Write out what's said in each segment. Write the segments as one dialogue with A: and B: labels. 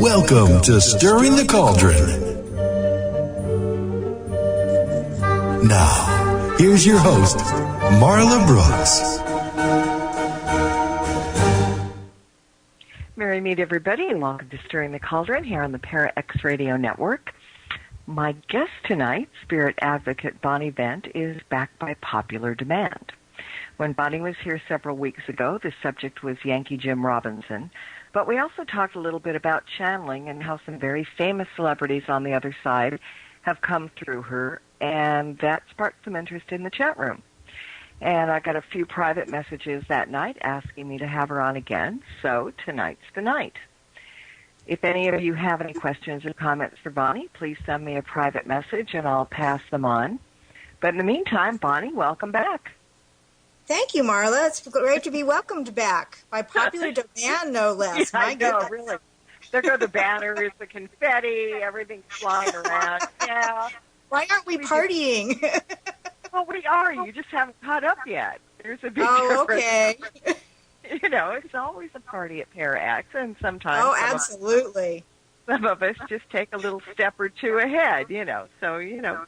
A: Welcome to Stirring the Cauldron. Now, here's your host, Marla Brooks.
B: Merry meet everybody, and welcome to Stirring the Cauldron here on the Para X Radio Network. My guest tonight, spirit advocate Bonnie Bent, is back by popular demand. When Bonnie was here several weeks ago, the subject was Yankee Jim Robinson, but we also talked a little bit about channeling and how some very famous celebrities on the other side have come through her, and that sparked some interest in the chat room. And I got a few private messages that night asking me to have her on again, so tonight's the night. If any of you have any questions or comments for Bonnie, please send me a private message and I'll pass them on. But in the meantime, Bonnie, welcome back.
C: Thank you, Marla. It's great to be welcomed back by popular demand, no less.
B: Yeah, I know, really. There go the banners, the confetti, everything's flying around. Yeah.
C: Why aren't we partying?
B: Well, we are. You just haven't caught up yet. There's a big
C: difference. Okay.
B: You know, it's always a party at Parax, and sometimes...
C: Oh, absolutely.
B: Some of us just take a little step or two ahead, you know. So, you know,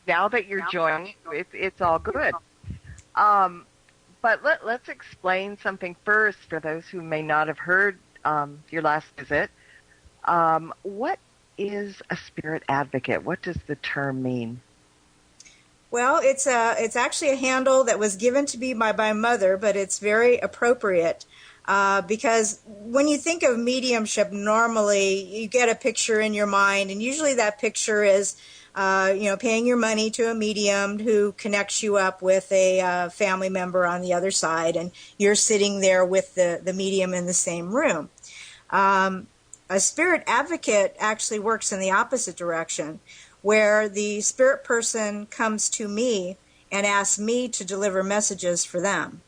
B: now that you're joining, it's all good. But let's explain something first for those who may not have heard your last visit. What is a spirit advocate? What does the term mean?
C: Well, it's actually a handle that was given to me by my mother, but it's very appropriate because when you think of mediumship, normally you get a picture in your mind, and usually that picture is paying your money to a medium who connects you up with a family member on the other side, and you're sitting there with the medium in the same room. A spirit advocate actually works in the opposite direction, where the spirit person comes to me and asks me to deliver messages for them,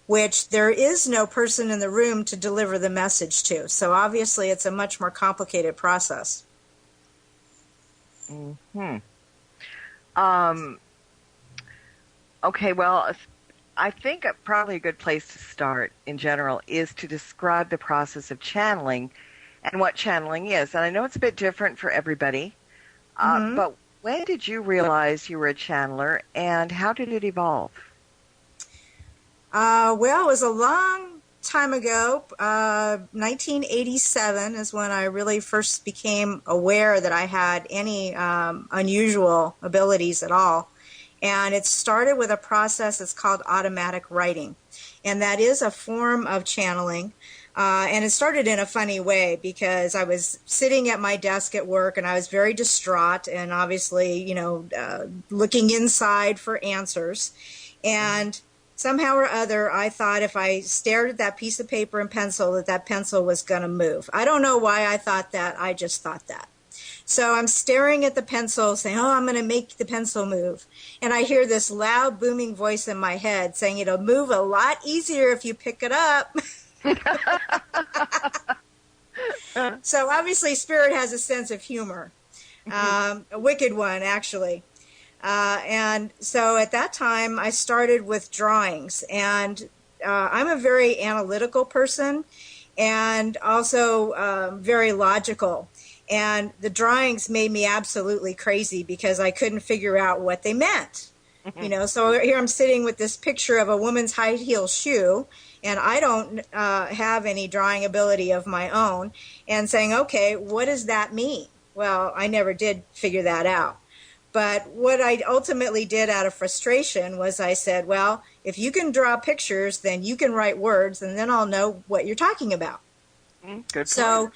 C: which there is no person in the room to deliver the message to. So obviously it's a much more complicated process.
B: Okay, well, I think probably a good place to start in general is to describe the process of channeling and what channeling is. And I know it's a bit different for everybody. But when did you realize you were a channeler, and how did it evolve?
C: Well, it was a long time ago. 1987 is when I really first became aware that I had any unusual abilities at all. And it started with a process that's called automatic writing. And that is a form of channeling. And it started in a funny way because I was sitting at my desk at work and I was very distraught and obviously, looking inside for answers. And somehow or other, I thought if I stared at that piece of paper and pencil, that pencil was going to move. I don't know why I thought that. I just thought that. So I'm staring at the pencil saying, I'm going to make the pencil move. And I hear this loud booming voice in my head saying it'll move a lot easier if you pick it up. So obviously Spirit has a sense of humor, a wicked one actually. And so at that time I started with drawings, and I'm a very analytical person and also very logical. And the drawings made me absolutely crazy because I couldn't figure out what they meant. So here I'm sitting with this picture of a woman's high heel shoe, and I don't have any drawing ability of my own, and saying, okay, what does that mean? Well, I never did figure that out. But what I ultimately did out of frustration was I said, well, if you can draw pictures, then you can write words, and then I'll know what you're talking about.
B: Good.
C: So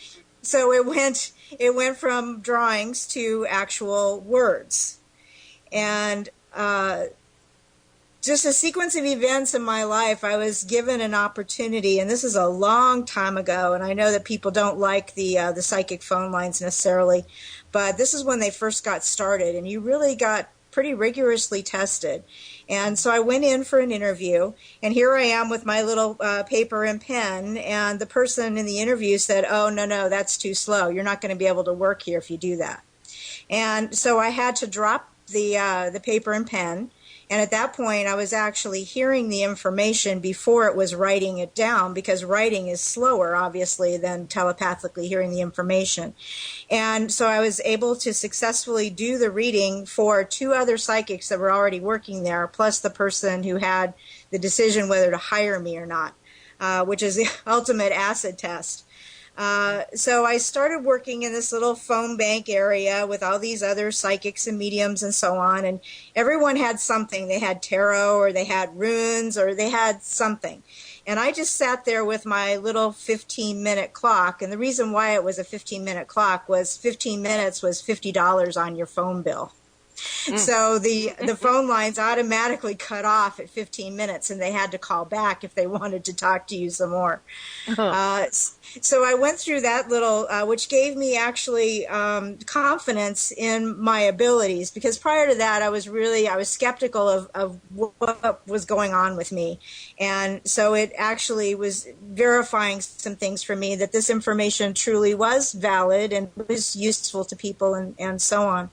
C: it went from drawings to actual words. And just a sequence of events in my life, I was given an opportunity, and this is a long time ago, and I know that people don't like the psychic phone lines necessarily, but this is when they first got started, and you really got pretty rigorously tested. And so I went in for an interview, and here I am with my little paper and pen, and the person in the interview said, oh, no, that's too slow. You're not going to be able to work here if you do that. And so I had to drop the paper and pen, And at that point, I was actually hearing the information before it was writing it down, because writing is slower, obviously, than telepathically hearing the information. And so I was able to successfully do the reading for 2 other psychics that were already working there, plus the person who had the decision whether to hire me or not, which is the ultimate acid test. So I started working in this little phone bank area with all these other psychics and mediums and so on, and everyone had something. They had tarot, or they had runes, or they had something. And I just sat there with my little 15-minute clock, and the reason why it was a 15-minute clock was 15 minutes was $50 on your phone bill. So the phone lines automatically cut off at 15 minutes, and they had to call back if they wanted to talk to you some more. So I went through that little, which gave me actually confidence in my abilities, because prior to that I was skeptical of what was going on with me. And so it actually was verifying some things for me, that this information truly was valid and was useful to people, and so on.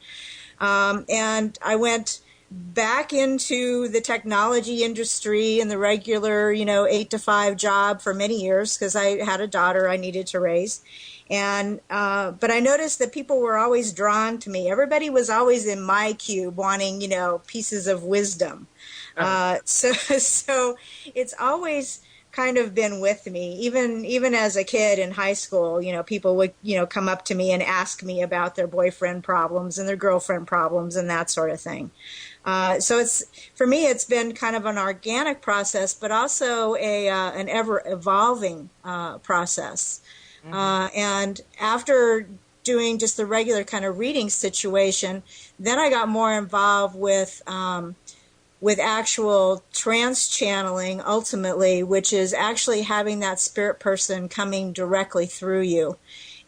C: And I went back into the technology industry and the regular, 8 to 5 job for many years, because I had a daughter I needed to raise. And but I noticed that people were always drawn to me. Everybody was always in my cube wanting, pieces of wisdom. So it's always kind of been with me, even as a kid in high school. People would come up to me and ask me about their boyfriend problems and their girlfriend problems and that sort of thing. So for me it's been kind of an organic process, but also an ever evolving process. And after doing just the regular kind of reading situation, then I got more involved with actual trance channeling, ultimately, which is actually having that spirit person coming directly through you.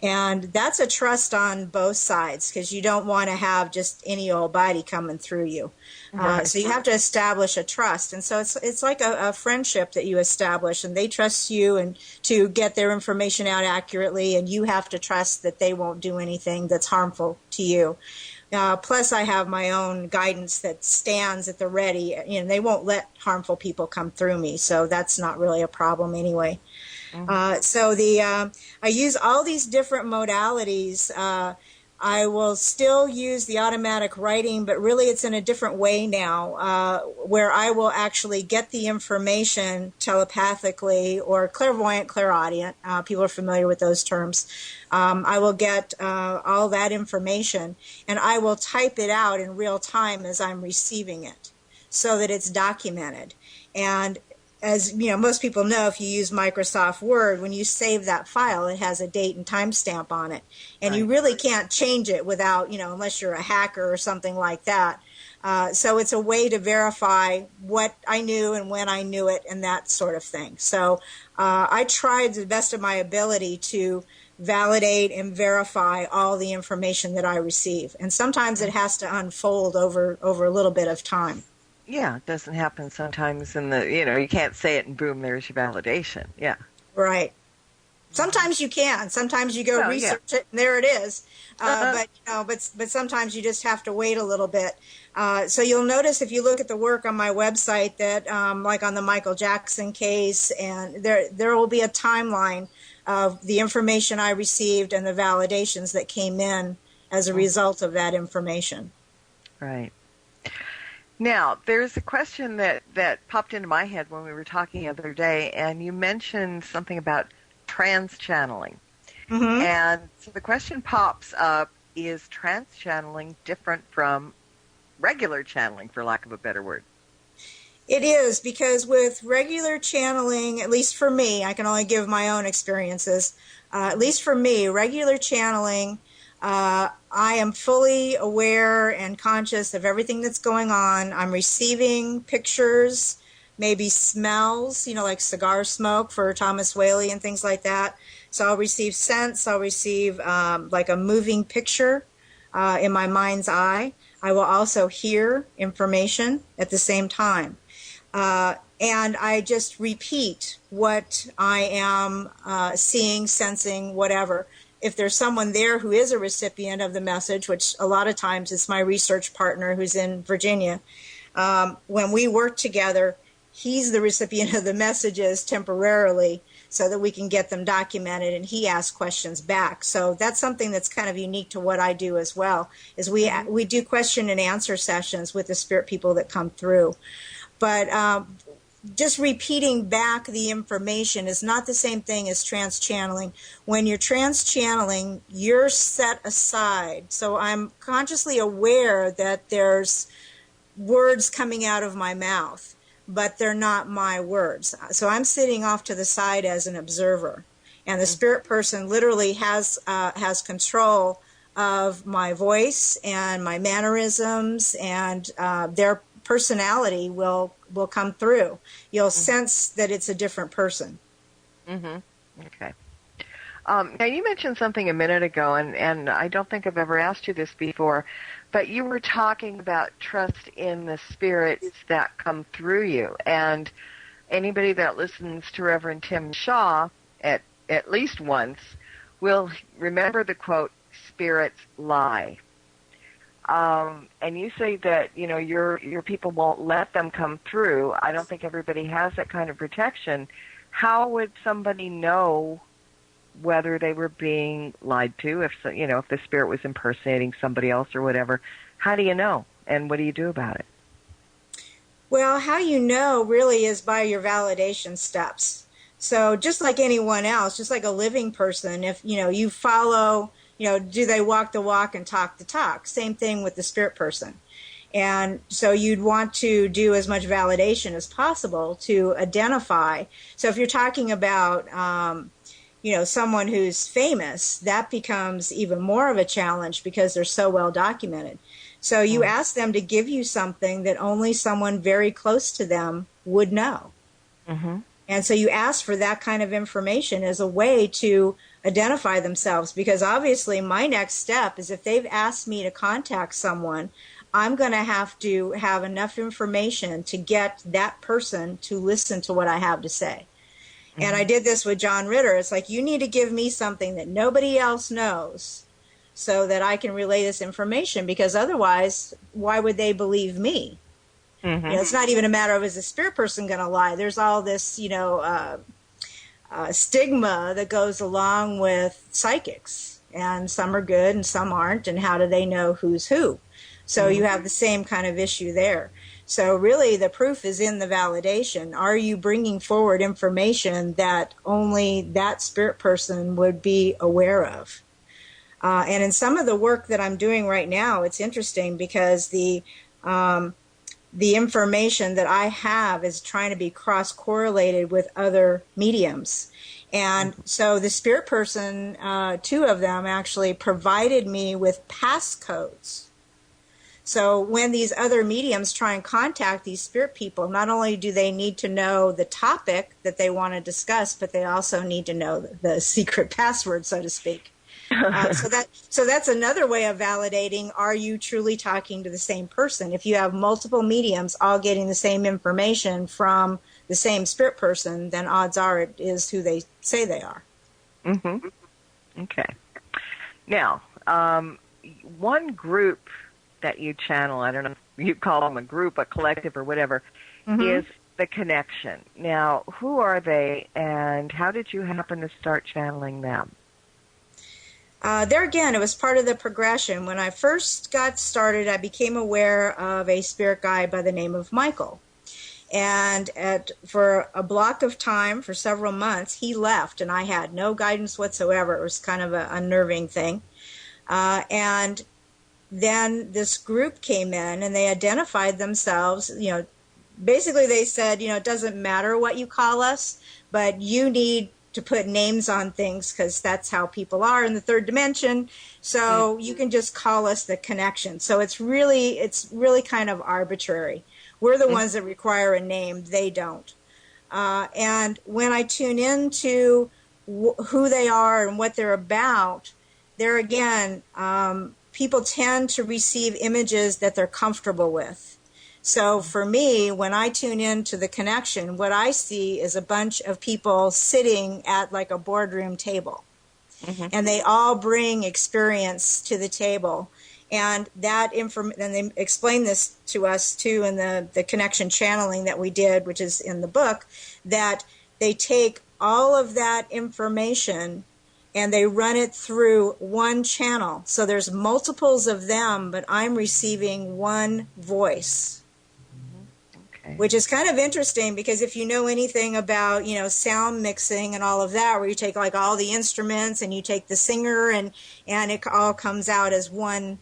C: And that's a trust on both sides, because you don't want to have just any old body coming through you. Right. So you have to establish a trust. And so it's like a friendship that you establish, and they trust you and to get their information out accurately, and you have to trust that they won't do anything that's harmful to you. Plus, I have my own guidance that stands at the ready. They won't let harmful people come through me, so that's not really a problem anyway. So I use all these different modalities. I will still use the automatic writing, but really it's in a different way now, where I will actually get the information telepathically, or clairvoyant, clairaudient. People are familiar with those terms. I will get all that information, and I will type it out in real time as I'm receiving it, so that it's documented. And as most people know, if you use Microsoft Word, when you save that file, it has a date and timestamp on it, and right. You really can't change it without, unless you're a hacker or something like that. So it's a way to verify what I knew and when I knew it, and that sort of thing. So I tried to the best of my ability to validate and verify all the information that I receive, and sometimes it has to unfold over a little bit of time.
B: Yeah, it doesn't happen sometimes in the, you can't say it and boom, there's your validation. Yeah. Right.
C: Sometimes you can. Sometimes you go research it and there it is. But sometimes you just have to wait a little bit. So you'll notice if you look at the work on my website that, like on the Michael Jackson case, and there will be a timeline of the information I received and the validations that came in as a result of that information.
B: Right. Now, there's a question that popped into my head when we were talking the other day, and you mentioned something about trance channeling. Mm-hmm. And so the question pops up, is trance channeling different from regular channeling, for lack of a better word?
C: It is, because with regular channeling, at least for me, I can only give my own experiences, at least for me, regular channeling, I am fully aware and conscious of everything that's going on. I'm receiving pictures, maybe smells, like cigar smoke for Thomas Whaley and things like that. So I'll receive scents. I'll receive like a moving picture in my mind's eye. I will also hear information at the same time. And I just repeat what I am seeing, sensing, whatever. If there's someone there who is a recipient of the message, which a lot of times is my research partner who's in Virginia, when we work together, he's the recipient of the messages temporarily so that we can get them documented, and he asks questions back. So that's something that's kind of unique to what I do as well, is we do question and answer sessions with the spirit people that come through. But just repeating back the information is not the same thing as trans-channeling. When you're trans-channeling, you're set aside. So I'm consciously aware that there's words coming out of my mouth, but they're not my words. So I'm sitting off to the side as an observer, and the spirit person literally has control of my voice and my mannerisms, and their personality will come through. You'll sense that it's a different person.
B: Okay. Now, you mentioned something a minute ago, and I don't think I've ever asked you this before, but you were talking about trust in the spirits that come through you. And anybody that listens to Reverend Tim Shaw at least once will remember the quote, "Spirits lie." And you say that, you know, your people won't let them come through. I don't think everybody has that kind of protection. How would somebody know whether they were being lied to, if the spirit was impersonating somebody else or whatever? How do you know, and what do you do about it?
C: Well, how you know really is by your validation steps. So just like anyone else, just like a living person, if you follow, do they walk the walk and talk the talk? Same thing with the spirit person. And so you'd want to do as much validation as possible to identify. So if you're talking about someone who's famous, that becomes even more of a challenge because they're so well documented. So you ask them to give you something that only someone very close to them would know. And so you ask for that kind of information as a way to identify themselves, because obviously my next step is, if they've asked me to contact someone, I'm going to have enough information to get that person to listen to what I have to say. And I did this with John Ritter. It's like, you need to give me something that nobody else knows so that I can relay this information, because otherwise, why would they believe me? It's not even a matter of, is the spirit person going to lie? There's all this, stigma that goes along with psychics, and some are good and some aren't, and how do they know who's who? So you have the same kind of issue there. So really the proof is in the validation. Are you bringing forward information that only that spirit person would be aware of? And in some of the work that I'm doing right now, it's interesting because the information that I have is trying to be cross-correlated with other mediums. And so the spirit person, two of them actually provided me with passcodes. So when these other mediums try and contact these spirit people, not only do they need to know the topic that they want to discuss, but they also need to know the secret password, so to speak. So that's another way of validating, are you truly talking to the same person? If you have multiple mediums all getting the same information from the same spirit person, then odds are it is who they say they are.
B: Okay. Now, one group that you channel, I don't know if you call them a group, a collective, or whatever, is the Connection. Now, who are they, and how did you happen to start channeling them?
C: There again, it was part of the progression. When I first got started, I became aware of a spirit guide by the name of Michael. And for a block of time, for several months, he left, and I had no guidance whatsoever. It was kind of an unnerving thing. And then this group came in, and they identified themselves. Basically they said, it doesn't matter what you call us, but you need to put names on things, because that's how people are in the third dimension. So you can just call us the Connection. So it's really kind of arbitrary. We're the ones that require a name. They don't. And when I tune into who they are and what they're about, there again, people tend to receive images that they're comfortable with. So for me, when I tune into the Connection, what I see is a bunch of people sitting at like a boardroom table. And they all bring experience to the table. And that then they explain this to us too in the connection channeling that we did, which is in the book, that they take all of that information and they run it through one channel. So there's multiples of them, but I'm receiving one voice. Okay. Which is kind of interesting, because if you know anything about, sound mixing and all of that, where you take like all the instruments and you take the singer and it all comes out as one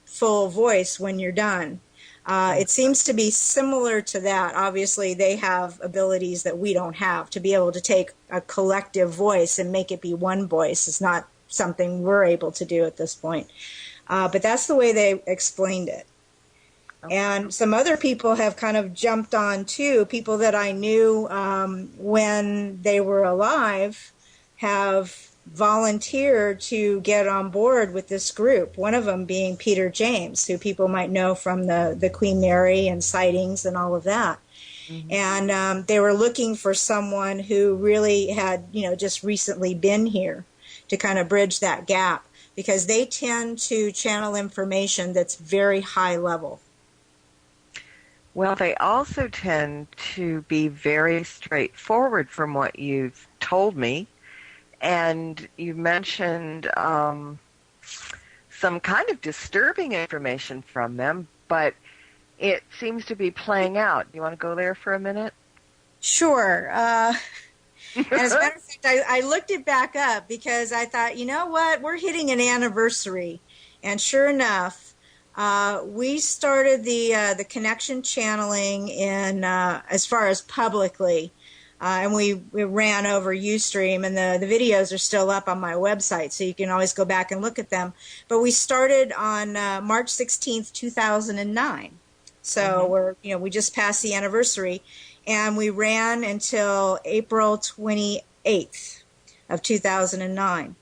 C: full voice when you're done. It seems to be similar to that. Obviously, they have abilities that we don't have. To be able to take a collective voice and make it be one voice is not something we're able to do at this point. But that's the way they explained it. And some other people have kind of jumped on too. People that I knew when they were alive have volunteered to get on board with this group. One of them being Peter James, who people might know from the Queen Mary and sightings and all of that. Mm-hmm. And they were looking for someone who really had, just recently been here to kind of bridge that gap, because they tend to channel information that's very high level.
B: Well, they also tend to be very straightforward from what you've told me. And you mentioned some kind of disturbing information from them, but it seems to be playing out. You want to go there for a minute?
C: Sure. And as a matter of fact, I looked it back up because I thought, you know what, we're hitting an anniversary. And sure enough, we started the connection channeling in as far as publicly. And we ran over Ustream, and the videos are still up on my website, so you can always go back and look at them. But we started on March 16th, 2009. So we just passed the anniversary, and we ran until April 28th of 2009.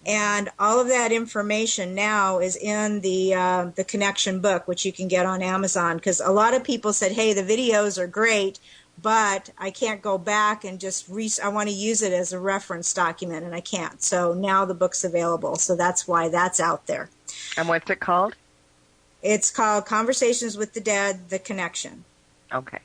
C: And all of that information now is in the connection book, which you can get on Amazon, because a lot of people said, hey, the videos are great, but I can't go back and just I want to use it as a reference document, and I can't. So now the book's available. So that's why that's out there.
B: And what's it called?
C: It's called Conversations with the Dead, The Connection.
B: Okay.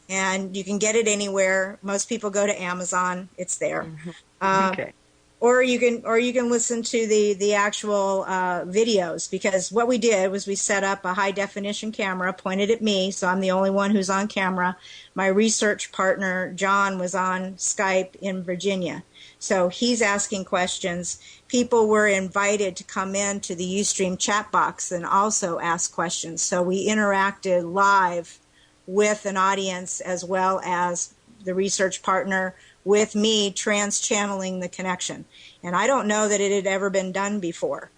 C: And you can get it anywhere. Most people go to Amazon. It's there. Mm-hmm. Okay. Or you can listen to the actual videos, because what we did was we set up a high definition camera pointed at me, so I'm the only one who's on camera. My research partner John was on Skype in Virginia, so he's asking questions. People were invited to come into the Ustream chat box and also ask questions. So we interacted live with an audience, as well as the research partner with me trans-channeling the connection. And I don't know that it had ever been done before.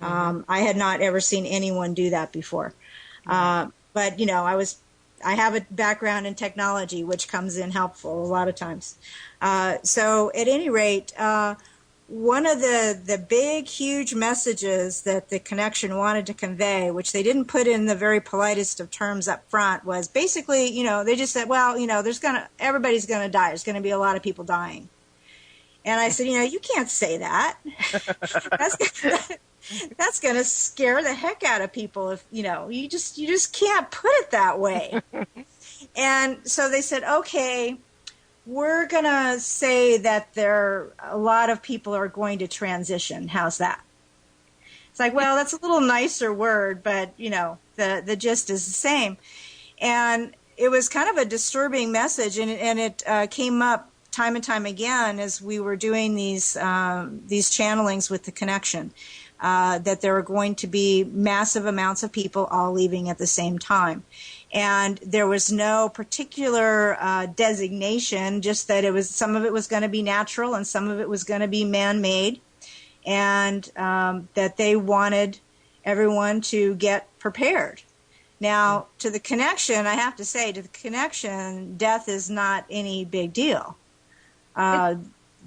C: Mm-hmm. I had not ever seen anyone do that before. Mm-hmm. But, I have a background in technology, which comes in helpful a lot of times. So at any rate, one of the big, huge messages that the connection wanted to convey, which they didn't put in the very politest of terms up front, was basically, they just said, well, everybody's going to die. There's going to be a lot of people dying. And I said, you can't say that. That's going to scare the heck out of people if, you just can't put it that way. And so they said, okay, we're going to say that a lot of people are going to transition. How's that? It's like, well, that's a little nicer word, but, the gist is the same. And it was kind of a disturbing message, and it came up time and time again as we were doing these channelings with the connection, that there were going to be massive amounts of people all leaving at the same time. And there was no particular designation, just that some of it was going to be natural and some of it was going to be man-made, and that they wanted everyone to get prepared. Now, to the connection, I have to say, death is not any big deal.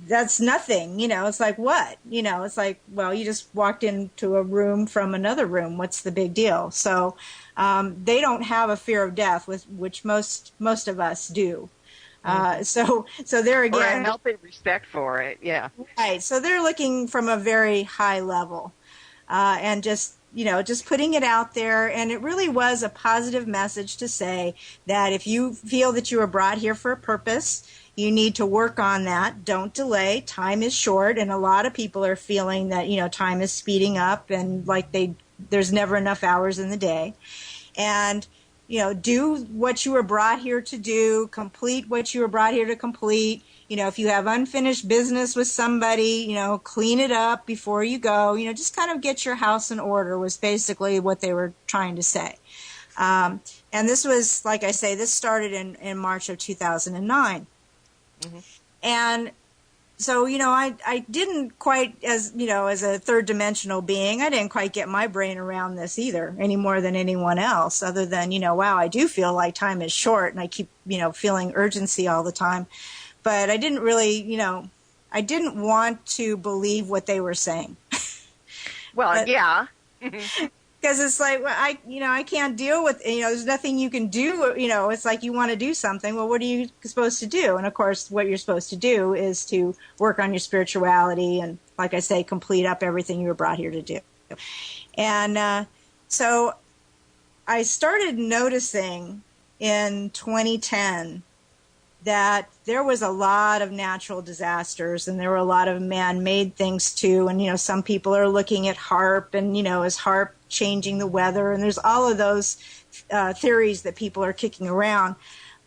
C: That's nothing, it's like, what? It's like, well, you just walked into a room from another room. What's the big deal? So they don't have a fear of death, which most of us do. So they're, again,
B: or a healthy respect for it, yeah.
C: Right. So they're looking from a very high level, and just just putting it out there. And it really was a positive message to say that if you feel that you were brought here for a purpose, you need to work on that. Don't delay. Time is short. And a lot of people are feeling that, time is speeding up and like there's never enough hours in the day. And, do what you were brought here to do, complete what you were brought here to complete. If you have unfinished business with somebody, clean it up before you go, just kind of get your house in order was basically what they were trying to say. And this was, like I say, this started in March of 2009. Mm-hmm. And so, I didn't quite, as a third dimensional being, I didn't quite get my brain around this either, any more than anyone else, other than, wow, I do feel like time is short and I keep, feeling urgency all the time. But I didn't really, I didn't want to believe what they were saying.
B: Well, yeah.
C: Because it's like, well, I can't deal with, there's nothing you can do. It's like you want to do something. Well, what are you supposed to do? And of course, what you're supposed to do is to work on your spirituality and, like I say, complete up everything you were brought here to do. And so I started noticing in 2010 that there was a lot of natural disasters and there were a lot of man-made things too. And, some people are looking at HAARP and, is HAARP changing the weather? And there's all of those theories that people are kicking around.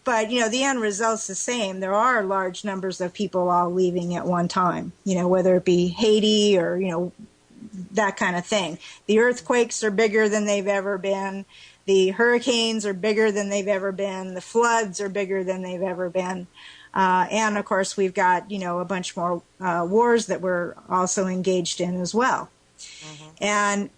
C: But, the end result's the same. There are large numbers of people all leaving at one time, whether it be Haiti or, that kind of thing. The earthquakes are bigger than they've ever been. The hurricanes are bigger than they've ever been. The floods are bigger than they've ever been. And, of course, we've got, a bunch more wars that we're also engaged in as well. Mm-hmm. And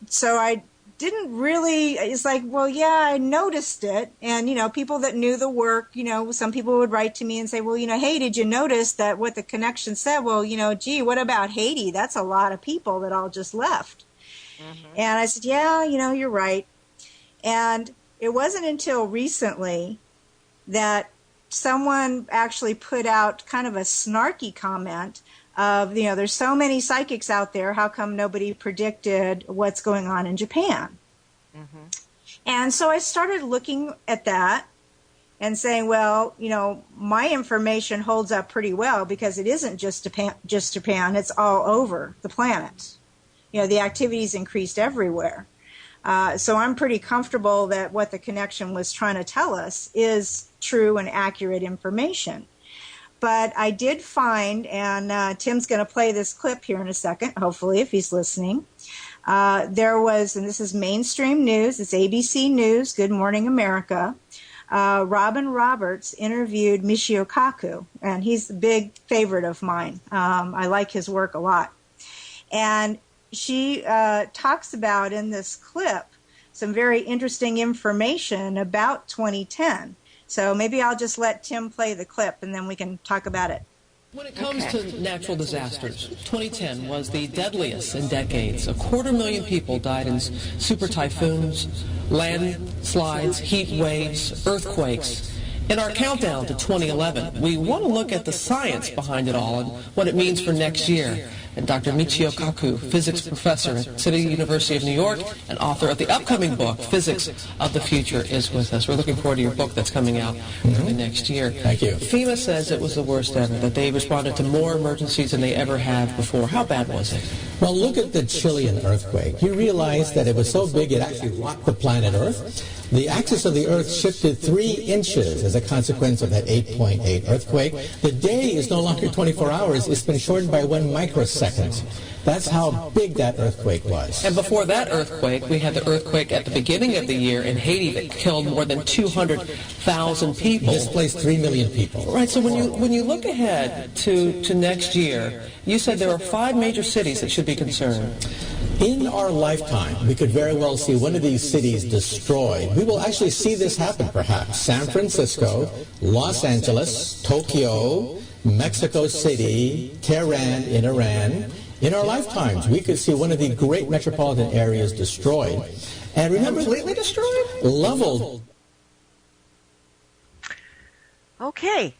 C: so I didn't really, it's like, well, yeah, I noticed it. And, people that knew the work, some people would write to me and say, well, hey, did you notice that what the connection said? Well, gee, what about Haiti? That's a lot of people that all just left. Mm-hmm. And I said, yeah, you're right. And it wasn't until recently that someone actually put out kind of a snarky comment of, there's so many psychics out there, how come nobody predicted what's going on in Japan? Mm-hmm. And so I started looking at that and saying, well, my information holds up pretty well because it isn't just Japan, it's all over the planet. The activity's increased everywhere. So I'm pretty comfortable that what the connection was trying to tell us is true and accurate information. But I did find, and Tim's going to play this clip here in a second, hopefully, if he's listening. There was, and this is mainstream news, it's ABC News, Good Morning America. Robin Roberts interviewed Michio Kaku, and he's a big favorite of mine. I like his work a lot. And she talks about in this clip some very interesting information about 2010. So maybe I'll just let Tim play the clip and then we can talk about it.
D: When it comes to natural disasters, 2010 was the deadliest in decades. 250,000 people died in super typhoons, landslides, heat waves, earthquakes. In our countdown to 2011, we want to look at the science behind it all and what it means for next year. And Dr. Michio Kaku, physics professor at City University of New York and author of the upcoming book, Physics of the Future, is with us. We're looking forward to your book that's coming out early next year.
E: Thank you.
D: FEMA says it was the worst ever, that they responded to more emergencies than they ever have before. How bad was it?
E: Well, look at the Chilean earthquake. You realize that it was so big it actually rocked the planet Earth. The axis of the Earth shifted 3 inches as a consequence of that 8.8 earthquake. The day is no longer 24 hours. It's been shortened by 1 microsecond. That's how big that earthquake was.
D: And before that earthquake, we had the earthquake at the beginning of the year in Haiti that killed more than 200,000 people.
E: Displaced 3 million people.
D: Right, so when you look ahead to next year, you said there are 5 major cities that should be concerned.
E: In our lifetime, we could very well see one of these cities destroyed. We will actually see this happen, perhaps. San Francisco, Los Angeles, Tokyo, Mexico City, Tehran in Iran. In our lifetimes, we could see one of the great metropolitan areas destroyed. And remember,
D: completely destroyed?
E: Leveled.
B: Okay.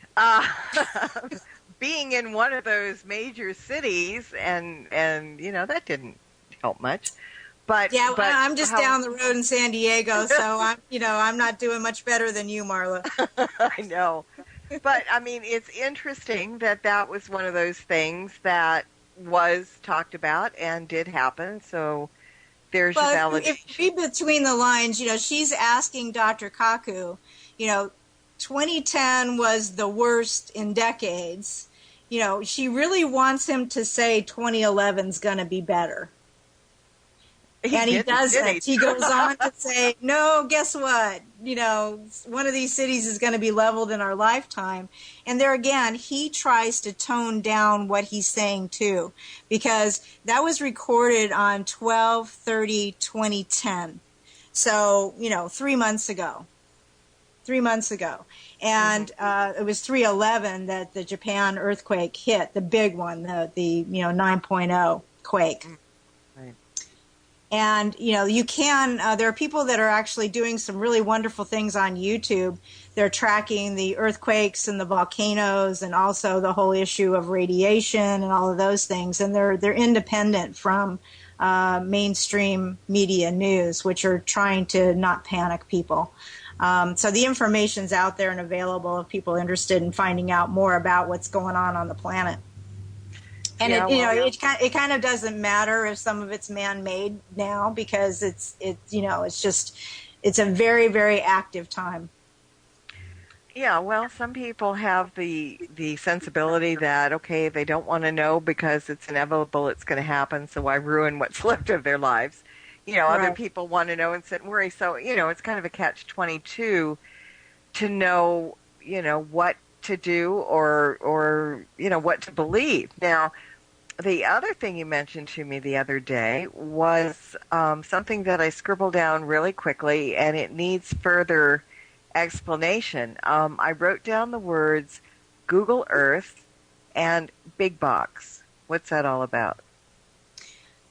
B: Being in one of those major cities, and that didn't help much. But
C: yeah, well,
B: but
C: I'm just down the road in San Diego, so I'm not doing much better than you, Marla.
B: I know. But I mean, it's interesting that was one of those things that was talked about and did happen. So there's your
C: Well,
B: validation.
C: if you read between the lines, she's asking Dr. Kaku, 2010 was the worst in decades. She really wants him to say 2011's going to be better. And he doesn't. He goes on to say, no, guess what? One of these cities is going to be leveled in our lifetime. And there again, he tries to tone down what he's saying too, because that was recorded on 12/30/2010. So, 3 months ago. 3 months ago. And it was 3/11 that the Japan earthquake hit, the big one, the 9.0 quake. Right. And, you can, there are people that are actually doing some really wonderful things on YouTube. They're tracking the earthquakes and the volcanoes and also the whole issue of radiation and all of those things. And they're independent from mainstream media news, which are trying to not panic people. So the information's out there and available if people are interested in finding out more about what's going on the planet. And it kind of doesn't matter if some of it's man-made now, because it's a very, very active time.
B: Yeah, well, some people have the sensibility that, okay, they don't want to know because it's inevitable, it's going to happen, so why ruin what's left of their lives? Right. Other people want to know and sit and worry. So, it's kind of a catch-22 to know, what to do or what to believe. Now, the other thing you mentioned to me the other day was something that I scribbled down really quickly, and it needs further explanation. I wrote down the words Google Earth and Big Box. What's that all about?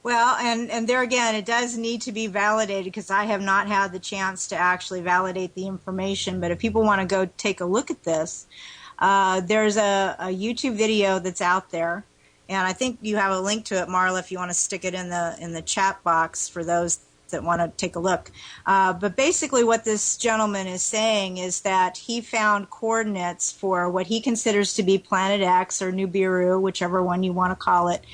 C: Well, and there again, it does need to be validated, because I have not had the chance to actually validate the information. But if people want to go take a look at this, there's a YouTube video that's out there, and I think you have a link to it, Marla, if you want to stick it in the chat box for those that want to take a look. But basically what this gentleman is saying is that he found coordinates for what he considers to be Planet X or Nibiru, whichever one you want to call it,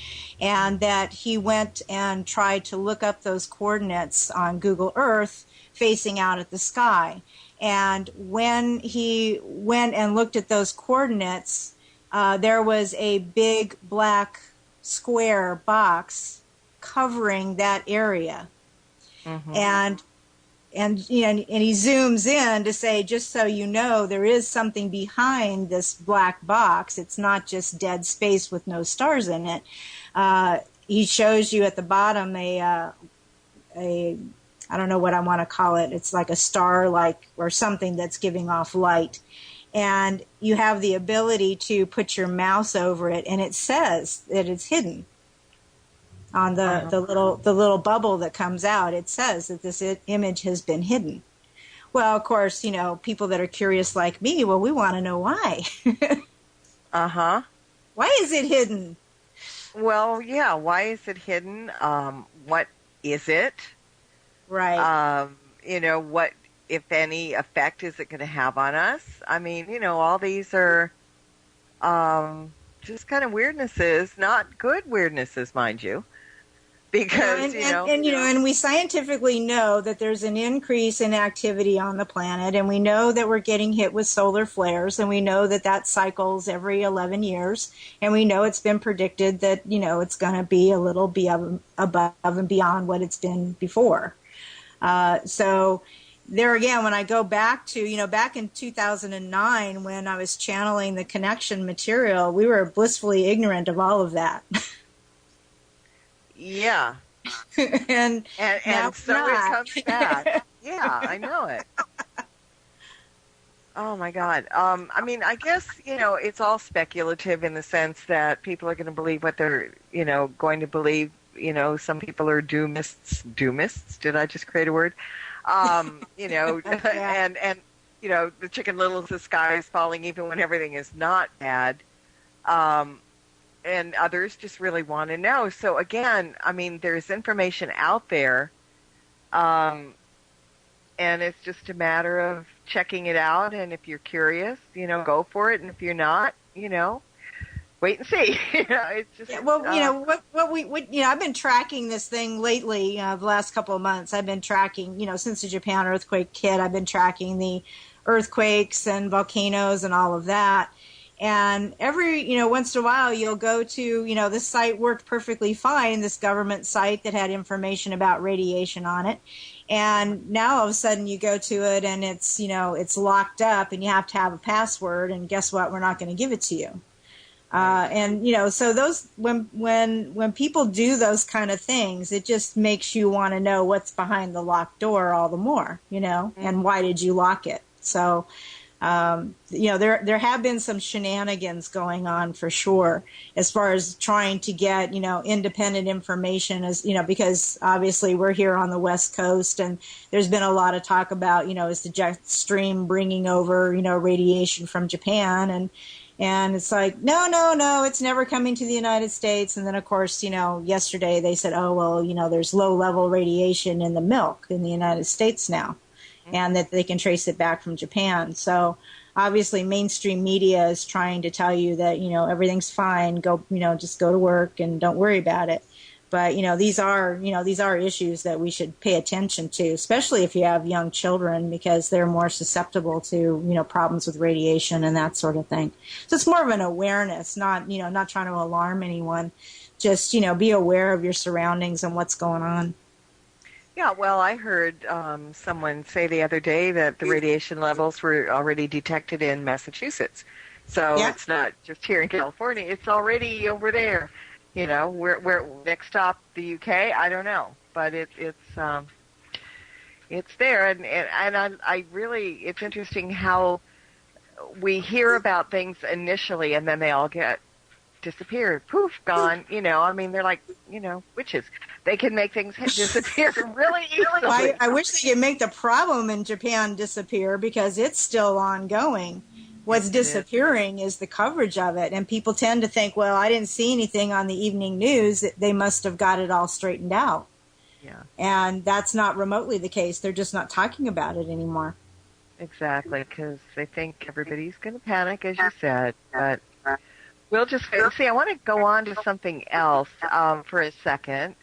C: and that he went and tried to look up those coordinates on Google Earth facing out at the sky. And when he went and looked at those coordinates, there was a big black square box covering that area. Mm-hmm. And he zooms in to say, just so you know, there is something behind this black box. It's not just dead space with no stars in it. He shows you at the bottom a I don't know what I want to call it. It's like a star, or something that's giving off light. And you have the ability to put your mouse over it, and it says that it's hidden. On the little bubble that comes out, it says that this image has been hidden. Well, of course, people that are curious like me, well, we want to know why.
B: Uh-huh.
C: Why is it hidden?
B: Well, yeah, why is it hidden? What is it?
C: Right.
B: What, if any, effect is it going to have on us? I mean, all these are just kind of weirdnesses, not good weirdnesses, mind you. Because,
C: and we scientifically know that there's an increase in activity on the planet, and we know that we're getting hit with solar flares, and we know that cycles every 11 years, and we know it's been predicted that, it's going to be a little above and beyond what it's been before. So there again, when I go back to, back in 2009, when I was channeling the connection material, we were blissfully ignorant of all of that.
B: Yeah.
C: and
B: so it comes back. Yeah, I know it. Oh my God. I mean, I guess, it's all speculative in the sense that people are going to believe what they're, going to believe. Some people are doomists. Doomists? Did I just create a word?
C: Yeah.
B: and the Chicken Little's, the sky is falling even when everything is not bad. and others just really want to know. So again, I mean, there's information out there, and it's just a matter of checking it out. And if you're curious, go for it. And if you're not, wait and see. It's just
C: I've been tracking this thing lately. The last couple of months, I've been tracking. Since the Japan earthquake hit, I've been tracking the earthquakes and volcanoes and all of that. And every, once in a while, you'll go to, this site worked perfectly fine, this government site that had information about radiation on it. And now all of a sudden you go to it and it's, it's locked up and you have to have a password. And guess what? We're not going to give it to you. So those, when people do those kind of things, it just makes you want to know what's behind the locked door all the more, and why did you lock it? So, there have been some shenanigans going on for sure, as far as trying to get, independent information, because obviously we're here on the West Coast, and there's been a lot of talk about, is the jet stream bringing over, radiation from Japan, and it's like, no, it's never coming to the United States. And then, of course, yesterday they said, oh, well, there's low-level radiation in the milk in the United States now, and that they can trace it back from Japan. So obviously mainstream media is trying to tell you that, everything's fine, go, just go to work and don't worry about it. But, these are issues that we should pay attention to, especially if you have young children, because they're more susceptible to, problems with radiation and that sort of thing. So it's more of an awareness, not trying to alarm anyone. Just, be aware of your surroundings and what's going on.
B: Yeah, well, I heard someone say the other day that the radiation levels were already detected in Massachusetts. So It's not just here in California. It's already over there. Where next stop, the UK, I don't know, but it's there, and I really, it's interesting how we hear about things initially, and then they all get disappeared, poof, gone. They're like, witches. They can make things disappear really easily.
C: I wish they could make the problem in Japan disappear, because it's still ongoing. What's disappearing is the coverage of it, and people tend to think, well, I didn't see anything on the evening news. They must have got it all straightened out.
B: Yeah. And
C: that's not remotely the case. They're just not talking about it anymore.
B: Exactly, because they think everybody's going to panic, as you said. But we'll just see. I want to go on to something else for a second.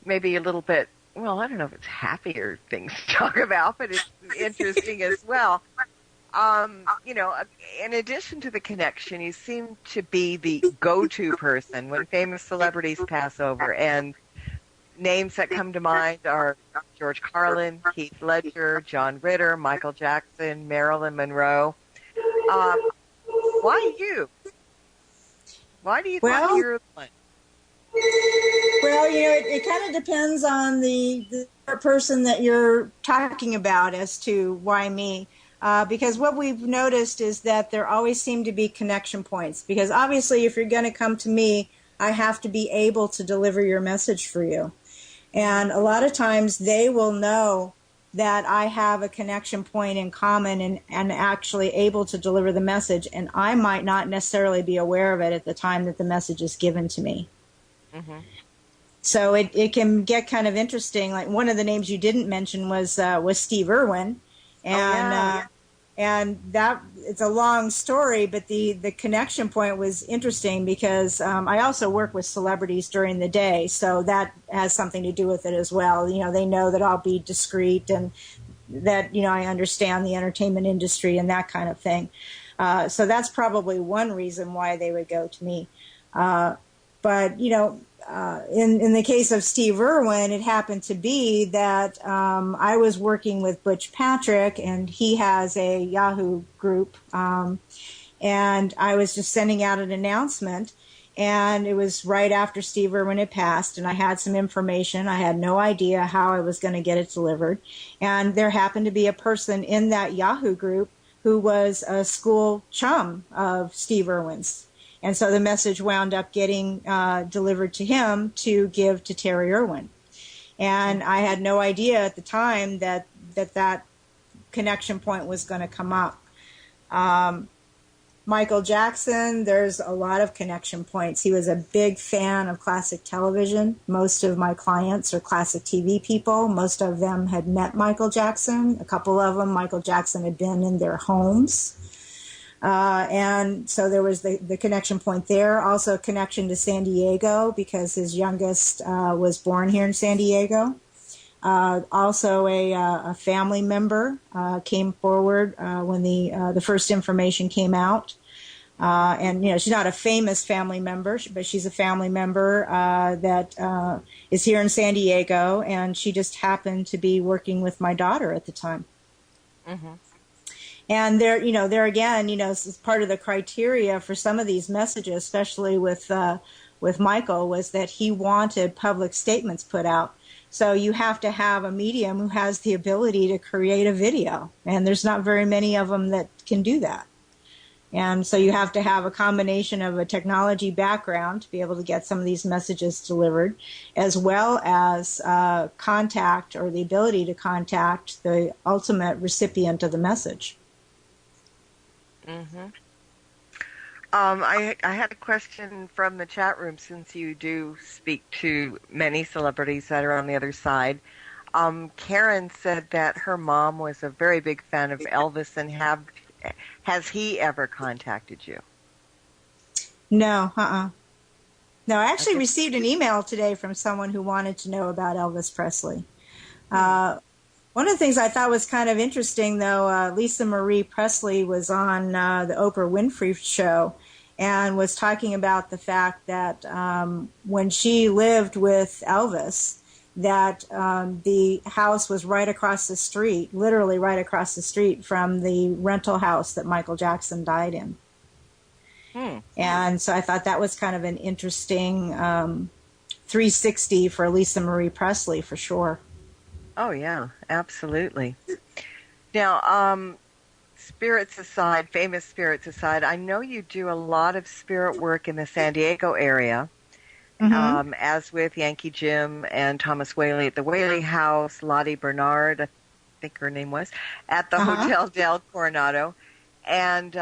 B: Maybe a little bit, well, I don't know if it's happier things to talk about, but it's interesting as well. In addition to the connection, you seem to be the go-to person when famous celebrities pass over. And names that come to mind are George Carlin, Heath Ledger, John Ritter, Michael Jackson, Marilyn Monroe. Why you? Why do you think you're the one?
C: Well, it kind of depends on the person that you're talking about as to why me. Because what we've noticed is that there always seem to be connection points. Because obviously, if you're going to come to me, I have to be able to deliver your message for you. And a lot of times they will know that I have a connection point in common and actually able to deliver the message. And I might not necessarily be aware of it at the time that the message is given to me. Mm-hmm. So it can get kind of interesting. Like one of the names you didn't mention was Steve Irwin. And that it's a long story, but the connection point was interesting because I also work with celebrities during the day, so that has something to do with it as well. They know that I'll be discreet and that I understand the entertainment industry and that kind of thing. So that's probably one reason why they would go to me. But in the case of Steve Irwin, it happened to be that I was working with Butch Patrick, and he has a Yahoo group, and I was just sending out an announcement, and it was right after Steve Irwin had passed, and I had some information. I had no idea how I was going to get it delivered, and there happened to be a person in that Yahoo group who was a school chum of Steve Irwin's. And so the message wound up getting delivered to him to give to Terry Irwin. And I had no idea at the time that Michael Jackson, there's a lot of connection points. He was a big fan of classic television. Most of my clients are classic TV people. Most of them had met Michael Jackson. A couple of them, Michael Jackson had been in their homes. And so there was the connection point there. Also a connection to San Diego because his youngest was born here in San Diego. Also a family member came forward when the first information came out. And, she's not a famous family member, but she's a family member that is here in San Diego, and she just happened to be working with my daughter at the time. Mm-hmm. And there again, this is part of the criteria for some of these messages, especially with Michael, was that he wanted public statements put out. So you have to have a medium who has the ability to create a video, and there's not very many of them that can do that. And so you have to have a combination of a technology background to be able to get some of these messages delivered, as well as contact or the ability to contact the ultimate recipient of the message.
B: Mm-hmm. I had a question from the chat room, since you do speak to many celebrities that are on the other side. Karen said that her mom was a very big fan of Elvis, and has he ever contacted you?
C: No, No, I actually received an email today from someone who wanted to know about Elvis Presley. One of the things I thought was kind of interesting, though, Lisa Marie Presley was on the Oprah Winfrey show and was talking about the fact that when she lived with Elvis, that the house was right across the street, literally right across the street from the rental house that Michael Jackson died in. And so I thought that was kind of an interesting 360 for Lisa Marie Presley, for sure.
B: Oh, yeah, absolutely. Now, spirits aside, famous spirits aside, I know you do a lot of spirit work in the San Diego area. Mm-hmm. As with Yankee Jim and Thomas Whaley at the Whaley House, Lottie Bernard, I think her name was, at the Hotel del Coronado. And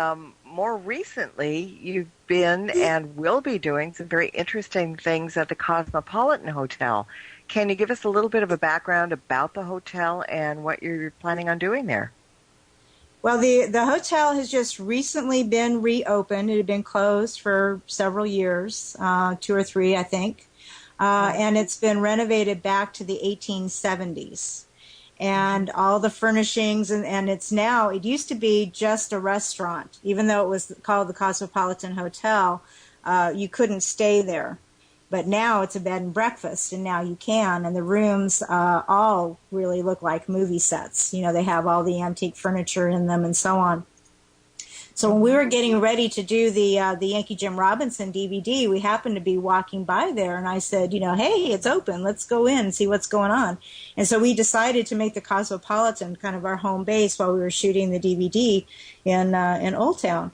B: more recently, you've been and will be doing some very interesting things at the Cosmopolitan Hotel. Can you give us a little bit of a background about the hotel and what you're planning on doing there?
C: Well, the hotel has just recently been reopened. It had been closed for several years, 2 or 3, I think. And it's been renovated back to the 1870s. And all the furnishings, and it used to be just a restaurant. Even though it was called the Cosmopolitan Hotel, you couldn't stay there. But now it's a bed and breakfast, and now you can. And the rooms all really look like movie sets. They have all the antique furniture in them and so on. So when we were getting ready to do the Yankee Jim Robinson DVD, we happened to be walking by there, and I said, hey, it's open. Let's go in and see what's going on. And so we decided to make the Cosmopolitan kind of our home base while we were shooting the DVD in Old Town.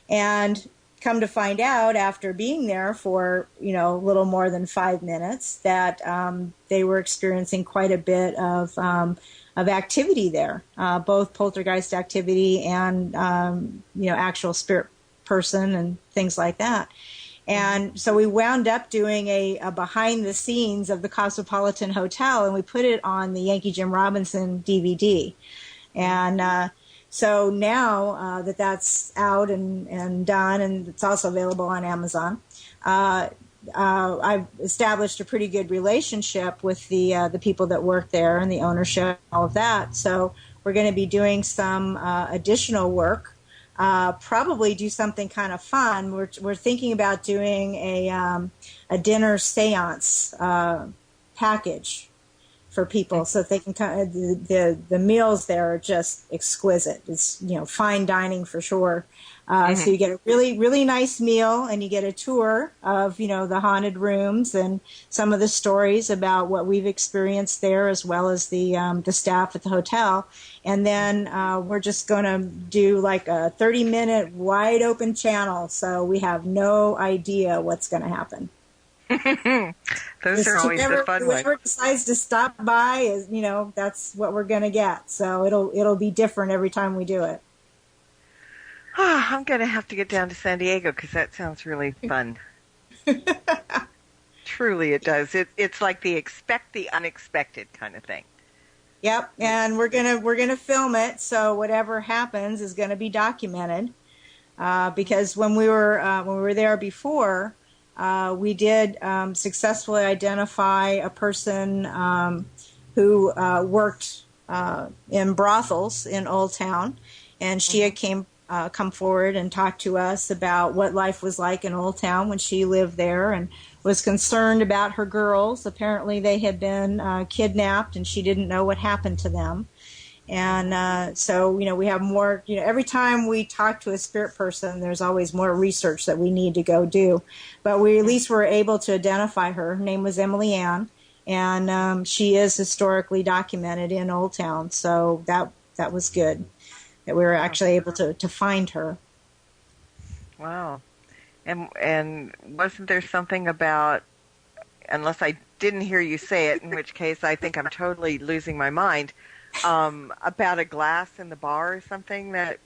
C: And come to find out, after being there for a little more than 5 minutes, that they were experiencing quite a bit of activity there, both poltergeist activity and actual spirit person and things like that. And so we wound up doing a behind the scenes of the Cosmopolitan Hotel, and we put it on the Yankee Jim Robinson DVD. And so now that that's out and done, and it's also available on Amazon, I've established a pretty good relationship with the people that work there and the ownership, all of that. So we're going to be doing some additional work, probably do something kind of fun. We're thinking about doing a dinner seance package for people, so that they can the meals there are just exquisite. It's fine dining for sure. So you get a really, really nice meal, and you get a tour of the haunted rooms and some of the stories about what we've experienced there, as well as the staff at the hotel. And then we're just going to do like a 30-minute wide open channel, so we have no idea what's going to happen.
B: Those are always the fun ones.
C: Whoever decides to stop by is, that's what we're going to get. So it'll be different every time we do it.
B: I'm going to have to get down to San Diego because that sounds really fun. Truly, it does. It's like expect the unexpected kind of thing.
C: Yep, and we're gonna film it, so whatever happens is going to be documented. Because when we were there before, we did successfully identify a person who worked in brothels in Old Town, and she had come forward and talked to us about what life was like in Old Town when she lived there, and was concerned about her girls. Apparently they had been kidnapped, and she didn't know what happened to them. And so, we have more, every time we talk to a spirit person, there's always more research that we need to go do. But we at least were able to identify her. Her name was Emily Ann, and she is historically documented in Old Town. So that was good, that we were actually able to find her.
B: Wow. And wasn't there something about, unless I didn't hear you say it, in which case I think I'm totally losing my mind, about a glass in the bar or something that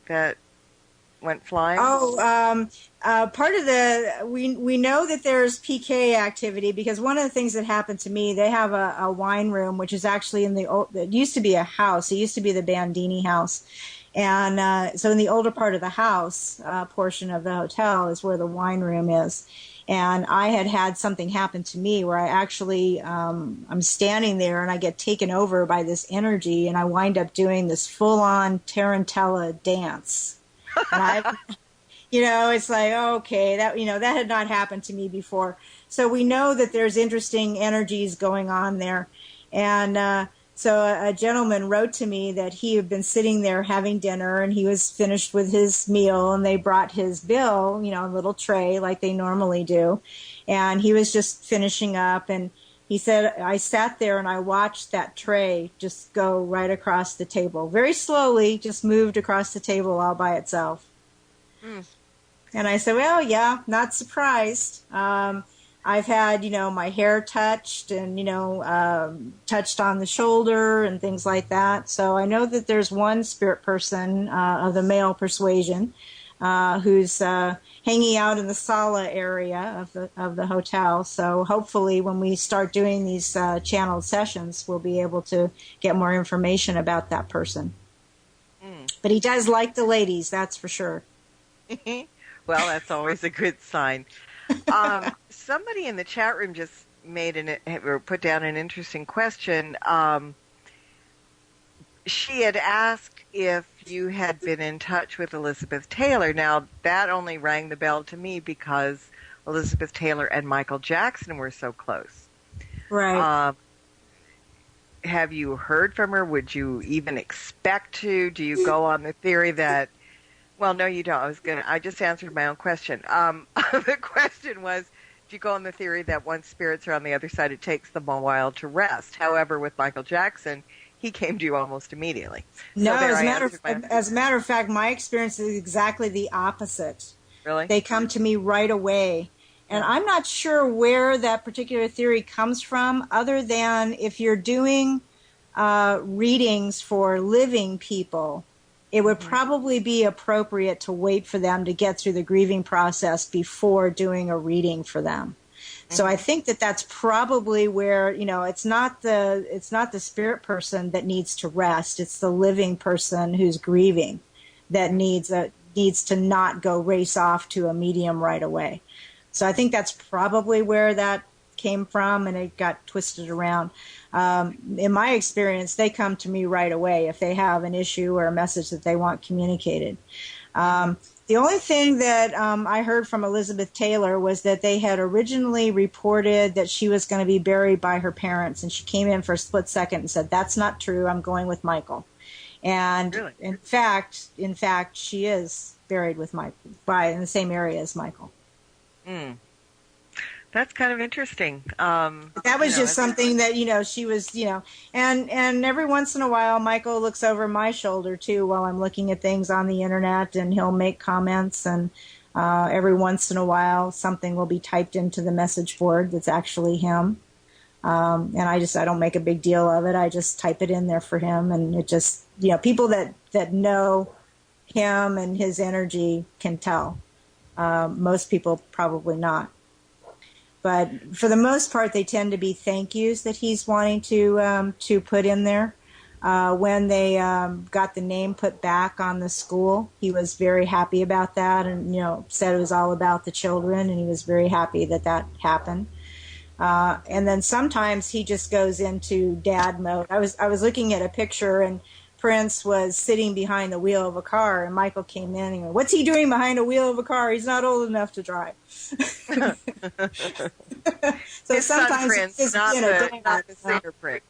B: went flying?
C: Part of we know that there's PK activity, because one of the things that happened to me, they have a wine room, which is actually it used to be a house. It used to be the Bandini house. And so in the older part of the house, portion of the hotel is where the wine room is. And I had something happen to me where I actually, I'm standing there and I get taken over by this energy, and I wind up doing this full-on tarantella dance. And it's like, okay, that had not happened to me before. So we know that there's interesting energies going on there. And so a gentleman wrote to me that he had been sitting there having dinner, and he was finished with his meal, and they brought his bill, a little tray like they normally do. And he was just finishing up, and he said, I sat there and I watched that tray just go right across the table. Very slowly, just moved across the table all by itself. Mm. And I said, well, yeah, not surprised. I've had, my hair touched and, touched on the shoulder and things like that. So I know that there's one spirit person of the male persuasion who's hanging out in the sala area of the hotel. So hopefully when we start doing these channeled sessions, we'll be able to get more information about that person. Mm. But he does like the ladies, that's for sure.
B: Well, that's always a good sign. Somebody in the chat room just put down an interesting question. She had asked if you had been in touch with Elizabeth Taylor. Now, that only rang the bell to me because Elizabeth Taylor and Michael Jackson were so close.
C: Right.
B: Have you heard from her? Would you even expect to? Do you go on the theory that... Well, no, you don't. I just answered my own question. The question was, do you go on the theory that once spirits are on the other side, it takes them a while to rest? However, with Michael Jackson, he came to you almost immediately.
C: No, as a matter of fact, my experience is exactly the opposite.
B: Really?
C: They come to me right away. And I'm not sure where that particular theory comes from, other than if you're doing readings for living people, it would probably be appropriate to wait for them to get through the grieving process before doing a reading for them. Mm-hmm. So I think that that's probably where, it's not the spirit person that needs to rest. It's the living person who's grieving that needs to not go race off to a medium right away. So I think that's probably where that came from, and it got twisted around. In my experience, they come to me right away if they have an issue or a message that they want communicated. The only thing that I heard from Elizabeth Taylor was that they had originally reported that she was going to be buried by her parents, and she came in for a split second and said, that's not true, I'm going with Michael. And really? in fact, she is buried with Michael, in the same area as Michael.
B: Mm. That's kind of interesting.
C: That was just something that, she was, and every once in a while, Michael looks over my shoulder, too, while I'm looking at things on the Internet, and he'll make comments, and every once in a while, something will be typed into the message board that's actually him. And I don't make a big deal of it. I just type it in there for him, and it just, people that know him and his energy can tell. Most people probably not. But for the most part, they tend to be thank yous that he's wanting to put in there. When they got the name put back on the school, he was very happy about that, and said it was all about the children, and he was very happy that that happened. And then sometimes he just goes into dad mode. I was looking at a picture, and Prince was sitting behind the wheel of a car, and Michael came in and went, "What's he doing behind a wheel of a car? He's not old enough to drive." So
B: his
C: sometimes
B: son Prince,
C: he's
B: not the singer Prince.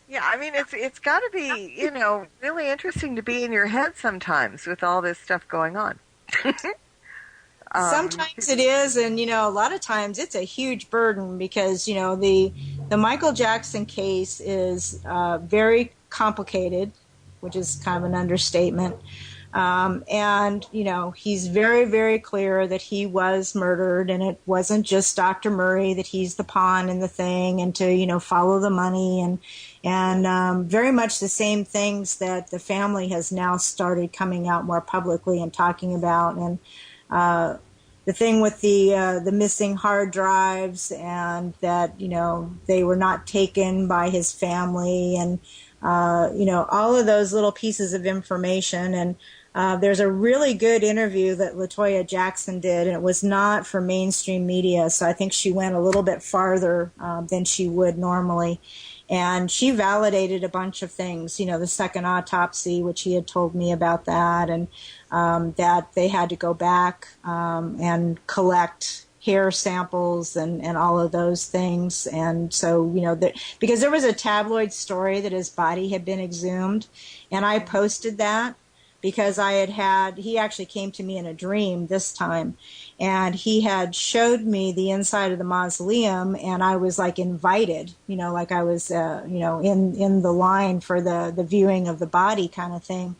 B: Yeah, I mean, it's got to be, really interesting to be in your head sometimes with all this stuff going on.
C: Sometimes it is, and a lot of times it's a huge burden because the Michael Jackson case is very complicated, which is kind of an understatement. And he's very, very clear that he was murdered, and it wasn't just Dr. Murray, that he's the pawn in the thing, and to follow the money, and very much the same things that the family has now started coming out more publicly and talking about. And the thing with the missing hard drives, and that they were not taken by his family, and all of those little pieces of information. And there's a really good interview that LaToya Jackson did, and it was not for mainstream media, so I think she went a little bit farther than she would normally. And she validated a bunch of things, the second autopsy, which he had told me about that, and that they had to go back and collect hair samples and all of those things. And so, because there was a tabloid story that his body had been exhumed, and I posted that because he actually came to me in a dream this time, and he had showed me the inside of the mausoleum, and I was like invited, like I was, in the line for the viewing of the body kind of thing.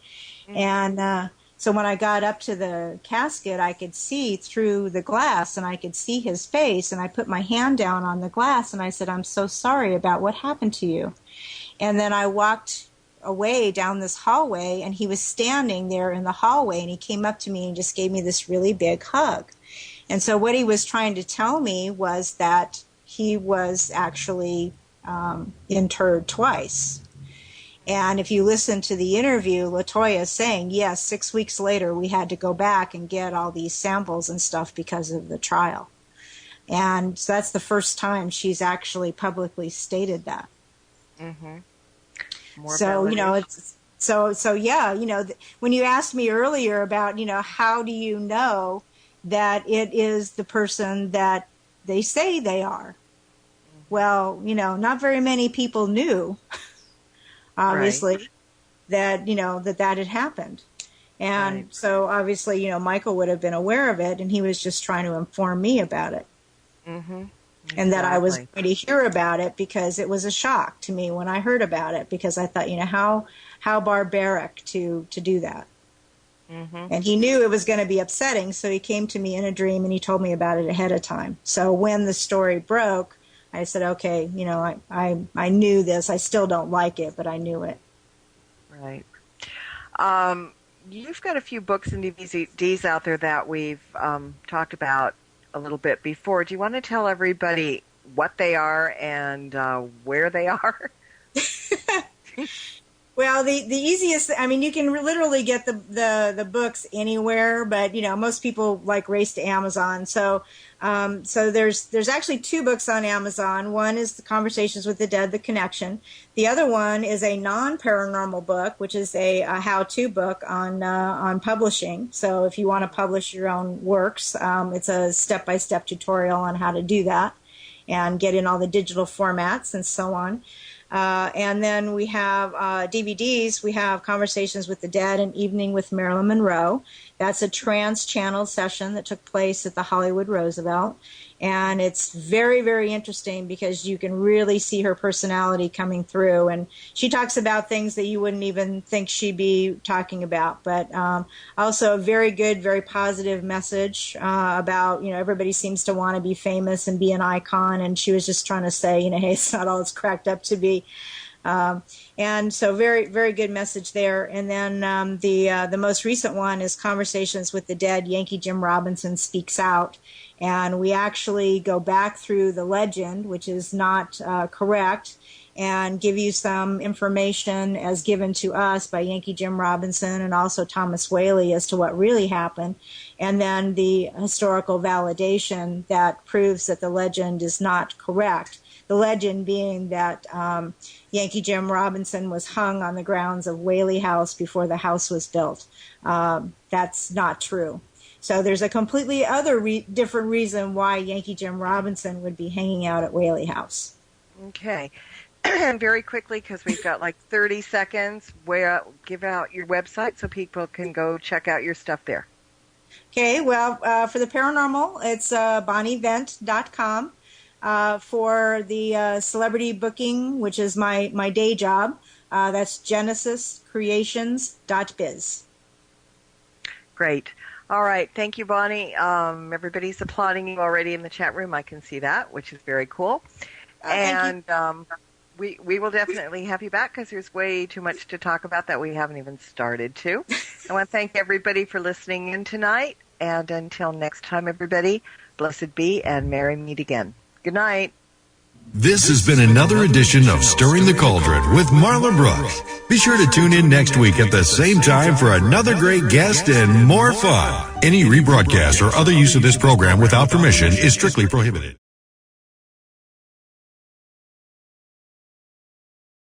C: Mm-hmm. And so when I got up to the casket, I could see through the glass, and I could see his face, and I put my hand down on the glass, and I said, "I'm so sorry about what happened to you." And then I walked away down this hallway, and he was standing there in the hallway, and he came up to me and just gave me this really big hug. And so what he was trying to tell me was that he was actually interred twice. And if you listen to the interview, LaToya is saying, yes, 6 weeks later we had to go back and get all these samples and stuff because of the trial. And so that's the first time she's actually publicly stated that.
B: Mm-hmm.
C: So, when you asked me earlier about, how do you know that it is the person that they say they are? Well, not very many people knew, obviously, right, that, that had happened. And right. So obviously, Michael would have been aware of it, and he was just trying to inform me about it. Mm-hmm. And that I was going to hear about it because it was a shock to me when I heard about it, because I thought, how barbaric to do that. Mm-hmm. And he knew it was going to be upsetting, so he came to me in a dream and he told me about it ahead of time. So when the story broke, I said, okay, I knew this. I still don't like it, but I knew it.
B: Right. You've got a few books and DVDs out there that we've talked about a little bit before. Do you want to tell everybody what they are and where they are?
C: Well, the easiest, you can literally get the books anywhere, but most people race to Amazon. So there's actually two books on Amazon. One is The Conversations with the Dead, The Connection. The other one is a non-paranormal book, which is a how-to book on publishing. So if you want to publish your own works, it's a step-by-step tutorial on how to do that and get in all the digital formats and so on. And then we have DVDs. We have Conversations with the Dead and Evening with Marilyn Monroe. That's a trans-channel session that took place at the Hollywood Roosevelt. And it's very, very interesting because you can really see her personality coming through. And she talks about things that you wouldn't even think she'd be talking about. But also a very good, very positive message about, everybody seems to want to be famous and be an icon. And she was just trying to say, hey, it's not all it's cracked up to be. And so very, very good message there. And then the most recent one is Conversations with the Dead, Yankee Jim Robinson Speaks Out. And we actually go back through the legend, which is not correct, and give you some information as given to us by Yankee Jim Robinson and also Thomas Whaley as to what really happened, and then the historical validation that proves that the legend is not correct. The legend being that Yankee Jim Robinson was hung on the grounds of Whaley House before the house was built. That's not true. So there's a completely other different reason why Yankee Jim Robinson would be hanging out at Whaley House.
B: Okay. Very quickly, because we've got like 30 seconds, give out your website so people can go check out your stuff there.
C: Okay, well, for the paranormal, it's bonnievent.com. For the celebrity booking, which is my day job, that's genesiscreations.biz. Great. All right. Thank you, Bonnie. Everybody's applauding you already in the chat room. I can see that, which is very cool. And we will definitely have you back because there's way too much to talk about that we haven't even started to. I want to thank everybody for listening in tonight. And until next time, everybody, blessed be and merry meet again. Good night.
A: This has been another edition of Stirring the Cauldron with Marla Brooks. Be sure to tune in next week at the same time for another great guest and more fun. Any rebroadcast or other use of this program without permission is strictly prohibited.